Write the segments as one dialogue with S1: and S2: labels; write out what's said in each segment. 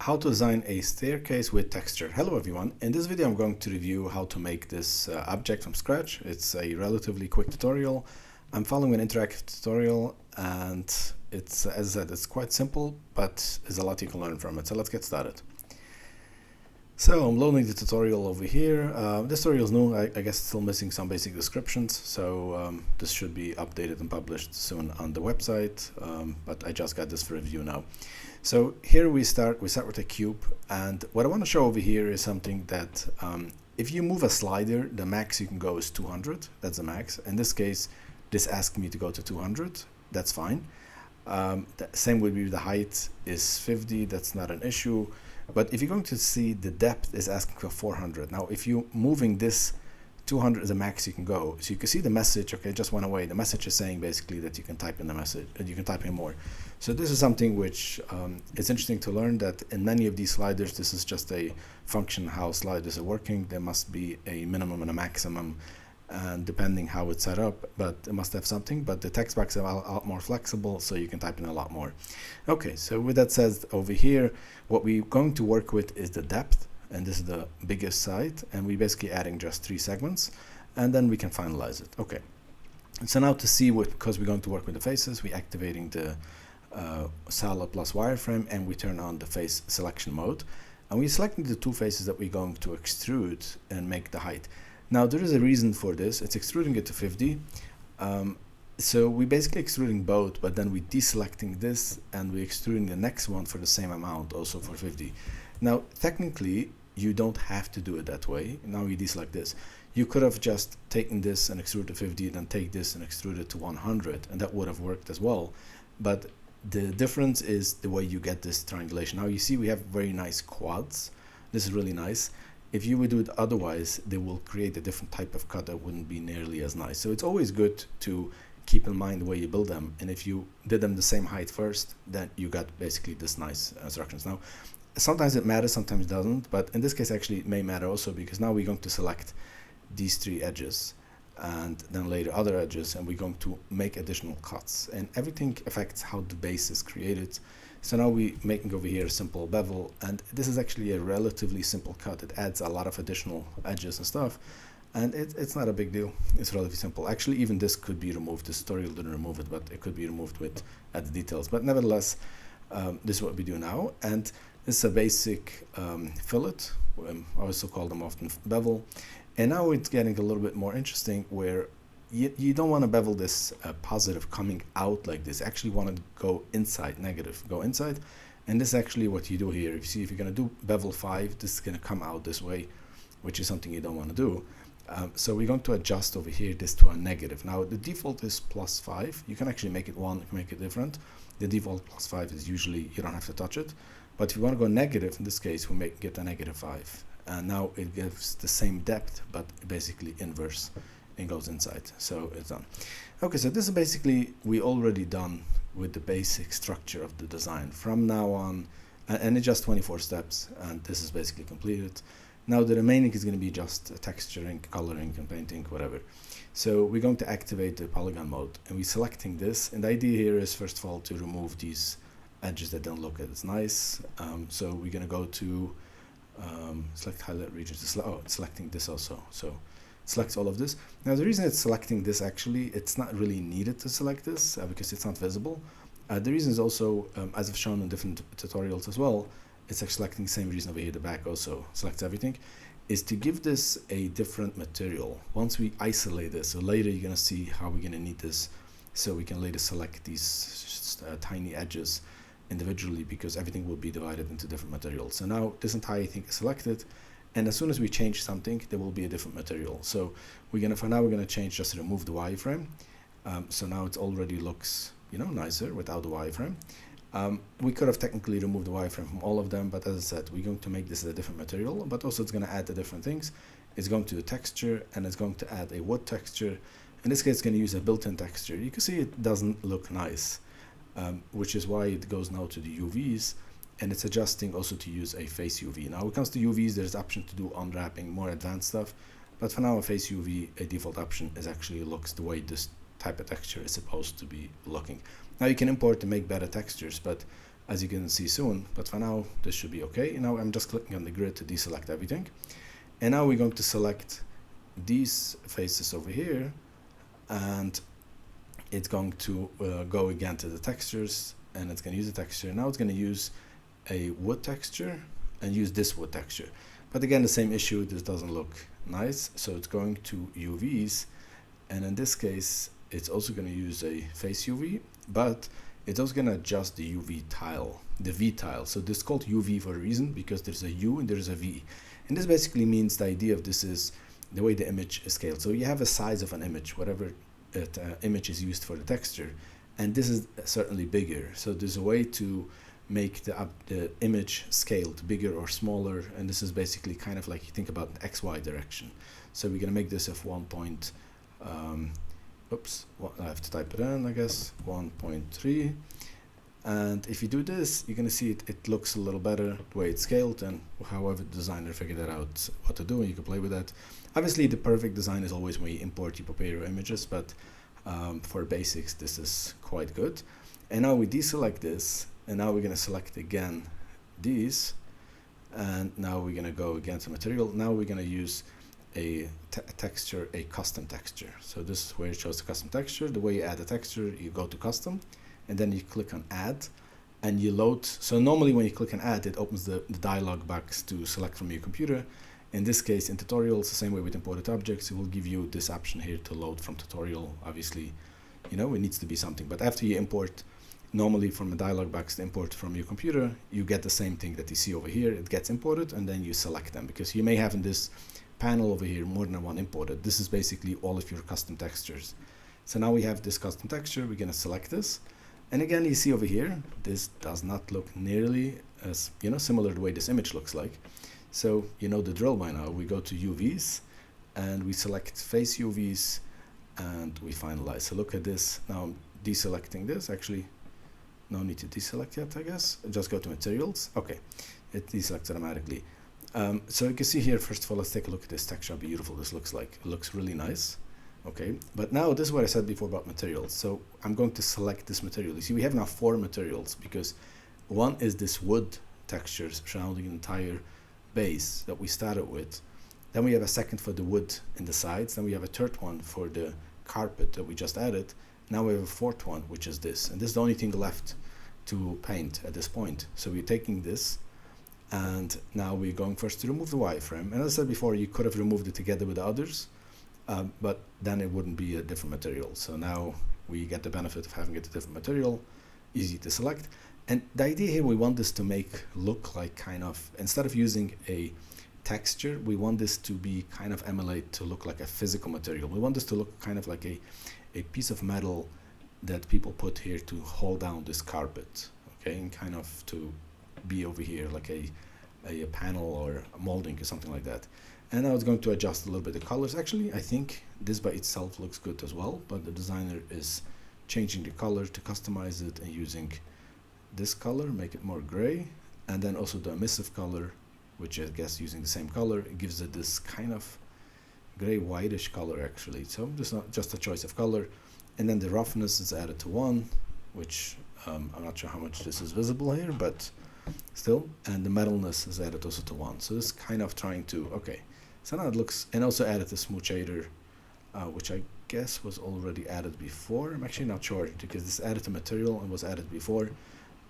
S1: How to design a staircase with texture. Hello everyone. In this video I'm going to review how to make this object from scratch. It's a relatively quick tutorial. I'm following an interactive tutorial and it's, as I said, it's quite simple, but there's a lot you can learn from it. So let's get started. So I'm loading the tutorial over here. This tutorial is new. I guess it's still missing some basic descriptions. So this should be updated and published soon on the website. But I just got this for review now. So here we start with a cube, and what I want to show over here is something that if you move a slider, the max you can go is 200. That's the max. In this case, this asked me to go to 200. That's fine. The same would be the height is 50. That's not an issue. But if you're going to see, the depth is asking for 400. Now, if you're moving this, 200 is the max you can go. So you can see the message, okay, just went away. The message is saying basically that you can type in the message, and you can type in more. So this is something which it's interesting to learn, that in many of these sliders, this is just a function how sliders are working. There must be a minimum and a maximum, and depending how it's set up, but it must have something. But the text box are a lot more flexible, so you can type in a lot more. Okay, so with that said, over here, what we're going to work with is the depth. And this is the biggest side, and we're basically adding just 3 segments, and then we can finalize it. Okay, and so now to see what, because we're going to work with the faces, we're activating the solid plus wireframe, and we turn on the face selection mode, and we're selecting the 2 faces that we're going to extrude and make the height. Now there is a reason for this. It's extruding it to 50. So we're basically extruding both, but then we're deselecting this, and we're extruding the next one for the same amount, also for 50. Now technically, you don't have to do it that way. Now you deselect this. You could have just taken this and extruded to 50, then take this and extrude it to 100, and that would have worked as well. But the difference is the way you get this triangulation. Now you see we have very nice quads. This is really nice. If you would do it otherwise, they will create a different type of cut that wouldn't be nearly as nice. So it's always good to keep in mind the way you build them. And if you did them the same height first, then you got basically this nice instructions. Now, sometimes it matters, sometimes it doesn't, but in this case actually it may matter also, because now we're going to select these 3 edges and then later other edges, and we're going to make additional cuts, and everything affects how the base is created. So now we're making over here a simple bevel, and this is actually a relatively simple cut. It adds a lot of additional edges and stuff, and it's not a big deal. It's relatively simple. Actually, even this could be removed. This tutorial didn't remove it, but it could be removed with the details. But nevertheless, this is what we do now, and this is a basic fillet. I also call them often bevel. And now it's getting a little bit more interesting, where you don't want to bevel this positive coming out like this. Actually want to go inside, negative, go inside. And this is actually what you do here. You see, if you're going to do bevel 5, this is going to come out this way, which is something you don't want to do. So we're going to adjust over here this to a negative. Now the default is +5. You can actually make it 1, you can make it different. The default +5 is usually, you don't have to touch it. But if you want to go negative, in this case, we get a -5. And now it gives the same depth, but basically inverse, and goes inside. So it's done. Okay, so this is basically, we already done with the basic structure of the design. From now on, and it's just 24 steps, and this is basically completed. Now the remaining is going to be just texturing, coloring, and painting, whatever. So we're going to activate the polygon mode, and we're selecting this. And the idea here is, first of all, to remove these edges that don't look as nice. So we're going to go to select highlight regions. It's selecting this also. So select all of this. Now the reason it's selecting this, actually, it's not really needed to select this because it's not visible. The reason is also, as I've shown in different tutorials as well, it's actually selecting the same reason over here. The back also selects everything, is to give this a different material. Once we isolate this, so later you're going to see how we're going to need this, so we can later select these tiny edges individually, because everything will be divided into different materials. So now this entire thing is selected, and as soon as we change something, there will be a different material. So for now we're gonna change, just remove the wireframe. So now it already looks, nicer without the wireframe. We could have technically removed the wireframe from all of them, but as I said, we're going to make this a different material, but also it's going to add the different things. It's going to do texture, and it's going to add a wood texture. In this case, it's going to use a built-in texture. You can see it doesn't look nice. Which is why it goes now to the UVs, and it's adjusting also to use a face UV. Now when it comes to UVs, there's option to do unwrapping, more advanced stuff, but for now a face UV, a default option, is actually looks the way this type of texture is supposed to be looking. Now you can import to make better textures, but as you can see soon, but for now this should be okay. Now I'm just clicking on the grid to deselect everything, and now we're going to select these faces over here, and it's going to go again to the textures, and it's going to use the texture. Now it's going to use a wood texture and use this wood texture, but again the same issue, this doesn't look nice, so it's going to UVs, and in this case it's also going to use a face UV, but it's also going to adjust the UV tile, the V tile. So this is called UV for a reason, because there's a U and there's a V, and this basically means the idea of this is the way the image is scaled. So you have a size of an image, whatever image is used for the texture, and this is certainly bigger, so there's a way to make the image scaled bigger or smaller, and this is basically kind of like you think about the XY direction. So we're gonna make this of 1 point, I have to type it in, I guess, 1.3, and if you do this, you're gonna see it looks a little better the way it's scaled, and however the designer figured that out what to do, and you can play with that. Obviously the perfect design is always when you import, you prepare your images, but for basics this is quite good. And now we deselect this, and now we're going to select again these, and now we're going to go again to material. Now we're going to use a texture, a custom texture. So this is where it shows the custom texture. The way you add a texture, you go to custom, and then you click on add, and you load. So normally when you click on add, it opens the dialog box to select from your computer. In this case, in tutorials, the same way with imported objects, it will give you this option here to load from tutorial. Obviously, you know, it needs to be something, but after you import, normally from a dialog box to import from your computer, you get the same thing that you see over here. It gets imported, and then you select them, because you may have in this panel over here more than one imported. This is basically all of your custom textures. So now we have this custom texture. We're going to select this, and again you see over here this does not look nearly as, you know, similar to the way this image looks like. So you know the drill by now. We go to UVs, and we select face UVs, and we finalize. So look at this. Now I'm deselecting this. Actually, no need to deselect yet, I guess. Just go to materials. Okay, it deselects automatically. So you can see here, first of all, let's take a look at this texture. How beautiful this looks like. It looks really nice. Okay, but now this is what I said before about materials. So I'm going to select this material. You see, we have now 4 materials, because one is this wood textures surrounding the entire base that we started with. Then we have a second for the wood in the sides. Then we have a third one for the carpet that we just added. Now we have a fourth one, which is this, and this is the only thing left to paint at this point. So we're taking this, and now we're going first to remove the wireframe. And as I said before, you could have removed it together with the others, but then it wouldn't be a different material. So now we get the benefit of having it a different material, easy to select. And the idea here, we want this to look like kind of, instead of using a texture, we want this to be kind of emulate to look like a physical material. We want this to look kind of like a piece of metal that people put here to hold down this carpet, okay, and kind of to be over here like a panel or a molding or something like that. And now it's going to adjust a little bit the colors. Actually, I think this by itself looks good as well, but the designer is changing the color to customize it and using this color, make it more gray, and then also the emissive color, which I guess using the same color, it gives it this kind of gray whitish color actually. So this is not just a choice of color. And then the roughness is added to 1, which I'm not sure how much this is visible here, but still. And the metalness is added also to 1. So this is kind of trying to, okay, so now it looks, and also added the smooth shader, which I guess was already added before. I'm actually not sure, because this added to material and was added before.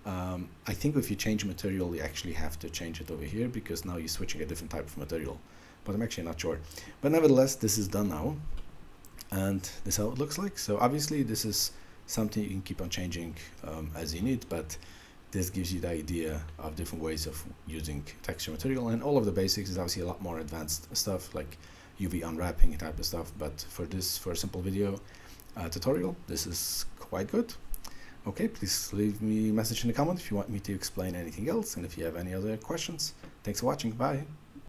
S1: I think if you change material, you actually have to change it over here, because now you're switching a different type of material, but I'm actually not sure. But nevertheless, this is done now, and this is how it looks like. So obviously this is something you can keep on changing as you need, but this gives you the idea of different ways of using texture material, and all of the basics is obviously a lot more advanced stuff like UV unwrapping type of stuff, but for a simple video tutorial, this is quite good. Okay, please leave me a message in the comment if you want me to explain anything else, and if you have any other questions. Thanks for watching. Bye.